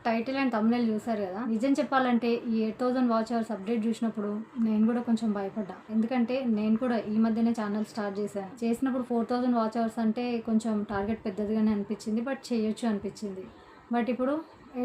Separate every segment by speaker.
Speaker 1: Title and thumbnail చూసారు కదా. నిజం చెప్పాలంటే ఈ 8000 వాచ్ అవర్స్ అప్డేట్ చూసినప్పుడు నేను కూడా కొంచెం భయపడ్డా. ఎందుకంటే నేను కూడా ఈ మధ్యనే ఛానల్ స్టార్ట్ చేసినప్పుడు 4000 వాచ్ అవర్స్ అంటే కొంచెం టార్గెట్ పెద్దదిగానే అనిపించింది, బట్ చేయొచ్చు అనిపించింది. బట్ ఇప్పుడు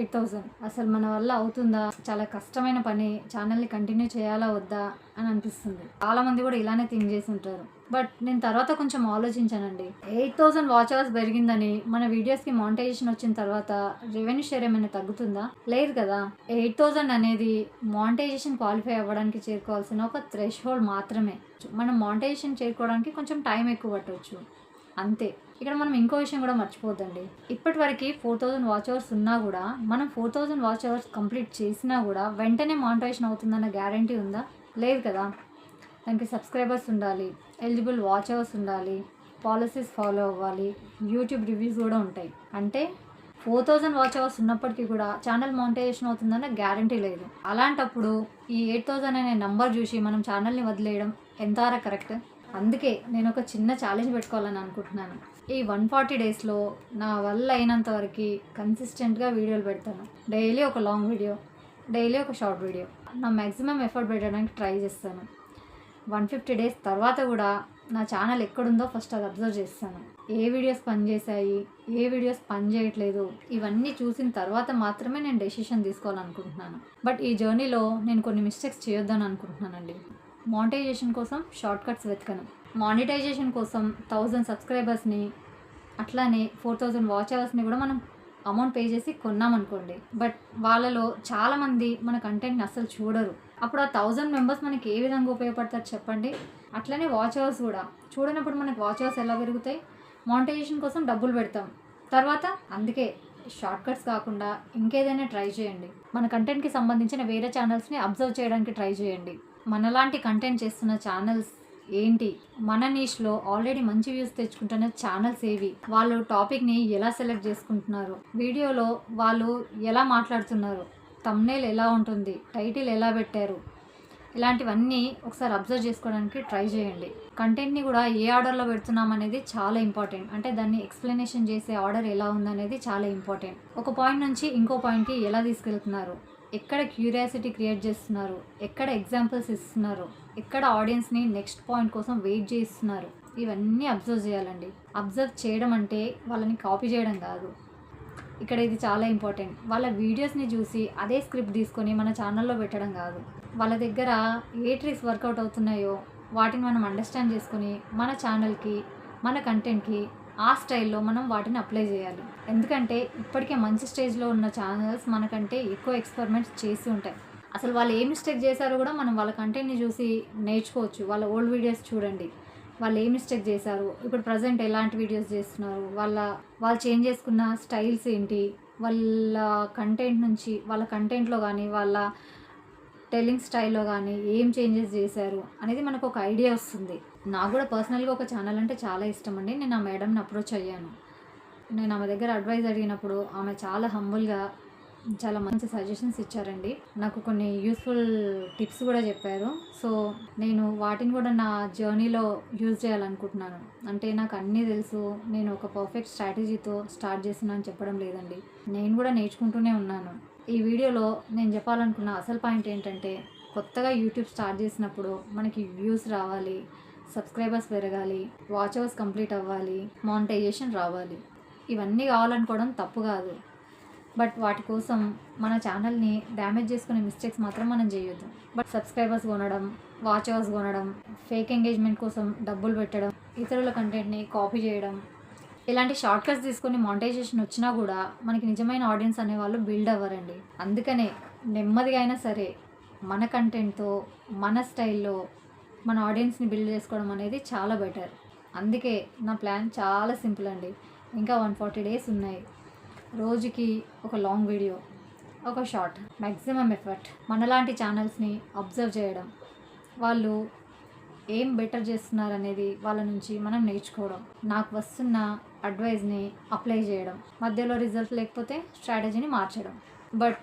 Speaker 1: 8000 అసలు మన వల్ల అవుతుందా, చాలా కష్టమైన పని, ఛానల్ని కంటిన్యూ చేయాలా వద్దా అని అనిపిస్తుంది. చాలా మంది కూడా ఇలానే థింక్ చేసి ఉంటారు. బట్ నేను తర్వాత కొంచెం ఆలోచించానండి. 8000 వాచ్ అవర్స్ పెరిగిందని మన వీడియోస్కి మానిటైజేషన్ వచ్చిన తర్వాత రెవెన్యూ షేర్ ఏమైనా తగ్గుతుందా? లేదు కదా. 8000 అనేది మానిటైజేషన్ క్వాలిఫై అవ్వడానికి చేరుకోవాల్సిన ఒక థ్రెష్ హోల్డ్ మాత్రమే. మనం మానిటైజేషన్ చేరుకోవడానికి కొంచెం టైం ఎక్కువ పట్టవచ్చు అంతే. ఇక్కడ మనం ఇంకో విషయం కూడా మర్చిపోద్దండి. ఇప్పటి వరకు 4000 వాచ్ అవర్స్ ఉన్నా కూడా, మనం 4000 వాచ్ అవర్స్ కంప్లీట్ చేసినా కూడా వెంటనే మానిటైజేషన్ అవుతుందన్న గ్యారంటీ ఉందా? లేదు కదా. దానికి సబ్స్క్రైబర్స్ ఉండాలి, ఎలిజిబుల్ వాచ్ అవర్స్ ఉండాలి, పాలసీస్ ఫాలో అవ్వాలి, యూట్యూబ్ రివ్యూస్ కూడా ఉంటాయి. అంటే 4000 వాచ్ అవర్స్ ఉన్నప్పటికీ కూడా ఛానల్ మానిటైజేషన్ అవుతుందన్న గ్యారంటీ లేదు. అలాంటప్పుడు ఈ 8000 అనే నంబర్ చూసి మనం ఛానల్ని వదిలేయడం ఎంతవరకు కరెక్ట్? అందుకే నేను ఒక చిన్న ఛాలెంజ్ పెట్టుకోవాలని అనుకుంటున్నాను. ఈ 140 డేస్లో నా వల్ల అయినంత వరకు కన్సిస్టెంట్గా వీడియోలు పెడతాను. డైలీ ఒక లాంగ్ వీడియో, డైలీ ఒక షార్ట్ వీడియో. నా మ్యాక్సిమం ఎఫర్ట్ పెట్టడానికి ట్రై చేస్తాను. 150 డేస్ తర్వాత కూడా నా ఛానల్ ఎక్కడుందో ఫస్ట్ అది అబ్జర్వ్ చేస్తాను. ఏ వీడియోస్ పనిచేశాయి, ఏ వీడియోస్ పని చేయట్లేదు, ఇవన్నీ చూసిన తర్వాత మాత్రమే నేను డెసిషన్ తీసుకోవాలనుకుంటున్నాను. బట్ ఈ జర్నీలో నేను కొన్ని మిస్టేక్స్ చేయొద్దని అనుకుంటున్నానండి. మానిటైజేషన్ కోసం షార్ట్ కట్స్ వెతకను. మానిటైజేషన్ కోసం 1000 సబ్స్క్రైబర్స్ని, అట్లానే 4000 వాచ్ అవర్స్ని కూడా మనం అమౌంట్ పే చేసి కొన్నామనుకోండి. బట్ వాళ్ళలో చాలామంది మన కంటెంట్ని అస్సలు చూడరు. అప్పుడు ఆ 1000 మెంబర్స్ మనకి ఏ విధంగా ఉపయోగపడతారు చెప్పండి. అట్లనే వాచ్ అవర్స్ కూడా చూడనప్పుడు మనకి వాచ్ అవర్స్ ఎలా పెరుగుతాయి? మానిటైజేషన్ కోసం డబ్బులు పెడతాం తర్వాత. అందుకే షార్ట్ కట్స్ కాకుండా ఇంకేదైనా ట్రై చేయండి. మన కంటెంట్కి సంబంధించిన వేరే ఛానల్స్ని అబ్జర్వ్ చేయడానికి ట్రై చేయండి. మనలాంటి కంటెంట్ చేస్తున్న ఛానల్స్ ఏంటి, మన నీష్లో ఆల్రెడీ మంచి వ్యూస్ తెచ్చుకుంటున్న ఛానల్స్ ఏవి, వాళ్ళు టాపిక్ని ఎలా సెలెక్ట్ చేసుకుంటున్నారు, వీడియోలో వాళ్ళు ఎలా మాట్లాడుతున్నారు, థంబ్నెయిల్ ఎలా ఉంటుంది, టైటిల్ ఎలా పెట్టారు, ఇలాంటివన్నీ ఒకసారి అబ్జర్వ్ చేసుకోవడానికి ట్రై చేయండి. కంటెంట్ని కూడా ఏ ఆర్డర్లో పెడుతున్నాం అనేది చాలా ఇంపార్టెంట్. అంటే దాన్ని ఎక్స్ప్లెనేషన్ చేసే ఆర్డర్ ఎలా ఉందనేది చాలా ఇంపార్టెంట్. ఒక పాయింట్ నుంచి ఇంకో పాయింట్కి ఎలా తీసుకెళ్తున్నారు, ఎక్కడ క్యూరియాసిటీ క్రియేట్ చేస్తున్నారు, ఎక్కడ ఎగ్జాంపుల్స్ ఇస్తున్నారు, ఎక్కడ ఆడియన్స్ని నెక్స్ట్ పాయింట్ కోసం వెయిట్ చేస్తున్నారు, ఇవన్నీ అబ్జర్వ్ చేయాలండి. అబ్జర్వ్ చేయడం అంటే వాళ్ళని కాపీ చేయడం కాదు. ఇక్కడ ఇది చాలా ఇంపార్టెంట్. వాళ్ళ వీడియోస్ని చూసి అదే స్క్రిప్ట్ తీసుకొని మన ఛానల్లో పెట్టడం కాదు. వాళ్ళ దగ్గర ఏ ట్రిక్స్ వర్కౌట్ అవుతున్నాయో వాటిని మనం అండర్స్టాండ్ చేసుకొని మన ఛానల్కి, మన కంటెంట్కి ఆ స్టైల్లో మనం వాటిని అప్లై చేయాలి. ఎందుకంటే ఇప్పటికే మంచి స్టేజ్లో ఉన్న ఛానల్స్ మనకంటే ఎక్కువ ఎక్స్పెరిమెంట్స్ చేసి ఉంటాయి. అసలు వాళ్ళు ఏ మిస్టేక్ చేశారో కూడా మనం వాళ్ళ కంటెంట్ని చూసి నేర్చుకోవచ్చు. వాళ్ళ ఓల్డ్ వీడియోస్ చూడండి, వాళ్ళు ఏ మిస్టేక్ చేశారు, ఇప్పుడు ప్రజెంట్ ఎలాంటి వీడియోస్ చేస్తున్నారు, వాళ్ళు చేంజ్ చేసుకున్న స్టైల్స్ ఏంటి, వాళ్ళ కంటెంట్ నుంచి, వాళ్ళ కంటెంట్లో కానీ వాళ్ళ టెల్లింగ్ స్టైల్లో కానీ ఏం చేంజెస్ చేశారు అనేది మనకు ఒక ఐడియా వస్తుంది. నాకు కూడా పర్సనల్గా ఒక ఛానల్ అంటే చాలా ఇష్టం అండి. నేను ఆ మేడంని అప్రోచ్ అయ్యాను. నేను ఆమె దగ్గర అడ్వైస్ అడిగినప్పుడు ఆమె చాలా హంబుల్గా చాలా మంచి సజెషన్స్ ఇచ్చారండి. నాకు కొన్ని యూస్ఫుల్ టిప్స్ కూడా చెప్పారు. సో నేను వాటిని కూడా నా జర్నీలో యూజ్ చేయాలనుకుంటున్నాను. అంటే నాకు అన్నీ తెలుసు, నేను ఒక పర్ఫెక్ట్ స్ట్రాటజీతో స్టార్ట్ చేస్తున్నాను అని చెప్పడం లేదండి. నేను కూడా నేర్చుకుంటూనే ఉన్నాను. ఈ వీడియోలో నేను చెప్పాలనుకున్న అసలు పాయింట్ ఏంటంటే, కొత్తగా యూట్యూబ్ స్టార్ట్ చేసినప్పుడు మనకి వ్యూస్ రావాలి, సబ్స్క్రైబర్స్ పెరగాలి, వాచ్ అవర్స్ కంప్లీట్ అవ్వాలి, మానిటైజేషన్ రావాలి. ఇవన్నీ కావాలనుకోవడం తప్పు కాదు. బట్ వాటి కోసం మన ఛానల్ని డ్యామేజ్ చేసుకునే మిస్టేక్స్ మాత్రం మనం చేయొద్దు. బట్ సబ్స్క్రైబర్స్ కొనడం, వాచ్ అవర్స్ కొనడం, ఫేక్ ఎంగేజ్మెంట్ కోసం డబ్బులు పెట్టడం, ఇతరుల కంటెంట్ని కాపీ చేయడం, ఇలాంటి షార్ట్ కట్స్ తీసుకొని మానిటైజేషన్ వచ్చినా కూడా మనకి నిజమైన ఆడియన్స్ అనేవాళ్ళు బిల్డ్ అవ్వరండి. అందుకనే నెమ్మదిగా అయినా సరే మన కంటెంట్తో, మన స్టైల్లో మన ఆడియన్స్ని బిల్డ్ చేసుకోవడం అనేది చాలా బెటర్. అందుకే నా ప్లాన్ చాలా సింపుల్ అండి. ఇంకా 140 డేస్ ఉన్నాయి. రోజుకి ఒక లాంగ్ వీడియో, ఒక షార్ట్, మ్యాక్సిమం ఎఫర్ట్. మనలాంటి ఛానల్స్ని అబ్జర్వ్ చేయడం, వాళ్ళు ఏం బెటర్ చేస్తున్నారు అనేది వాళ్ళ నుంచి మనం నేర్చుకోవడం, నాకు వస్తున్న అడ్వైజ్ని అప్లై చేయడం, మధ్యలో రిజల్ట్ లేకపోతే స్ట్రాటజీని మార్చడం. బట్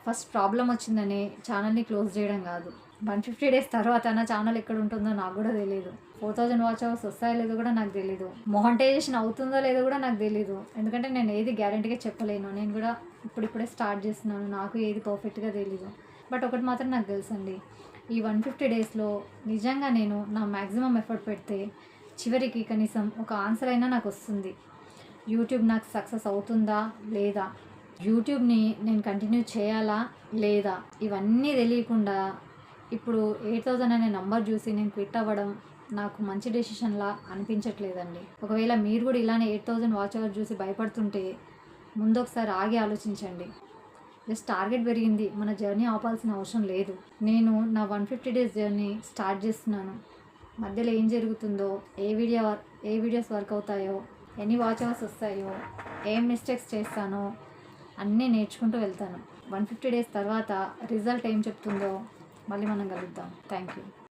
Speaker 1: ఫస్ట్ ప్రాబ్లం వచ్చిందని ఛానల్ని క్లోజ్ చేయడం కాదు. 150 డేస్ తర్వాత నా ఛానల్ ఎక్కడ ఉంటుందో నాకు కూడా తెలియదు. 4000 వాచ్ అవర్స్ వస్తాయో లేదో కూడా నాకు తెలీదు. మానిటైజేషన్ అవుతుందో లేదో కూడా నాకు తెలీదు. ఎందుకంటే నేను ఏది గ్యారెంటీగా చెప్పలేను. నేను కూడా ఇప్పుడిప్పుడే స్టార్ట్ చేస్తున్నాను, నాకు ఏది పర్ఫెక్ట్గా తెలీదు. బట్ ఒకటి మాత్రం నాకు తెలుసండి, ఈ 150 డేస్లో నిజంగా నేను నా మ్యాక్సిమం ఎఫర్ట్ పెడితే చివరికి కనీసం ఒక ఆన్సర్ అయినా నాకు వస్తుంది. యూట్యూబ్ నాకు సక్సెస్ అవుతుందా లేదా, యూట్యూబ్ని నేను కంటిన్యూ చేయాలా లేదా, ఇవన్నీ తెలియకుండా ఇప్పుడు 8000 అనే నెంబర్ చూసి నేను క్విట్ అవ్వడం నాకు మంచి డెసిషన్లా అనిపించట్లేదండి. ఒకవేళ మీరు కూడా ఇలానే 8000 వాచ్ అవర్ చూసి భయపడుతుంటే ముందు ఒకసారి ఆగి ఆలోచించండి. జస్ట్ టార్గెట్ పెరిగింది, మన జర్నీ ఆపాల్సిన అవసరం లేదు. నేను నా 150 డేస్ జర్నీ స్టార్ట్ చేస్తున్నాను. మధ్యలో ఏం జరుగుతుందో, ఏ వీడియోస్ వర్క్ అవుతాయో, ఎన్ని వాచ్ అవర్స్ వస్తాయో, ఏం మిస్టేక్స్ చేస్తానో అన్నీ నేర్చుకుంటూ వెళ్తాను. 150 డేస్ తర్వాత రిజల్ట్ ఏం చెప్తుందో మళ్ళీ మనం కలుద్దాం. Thank you.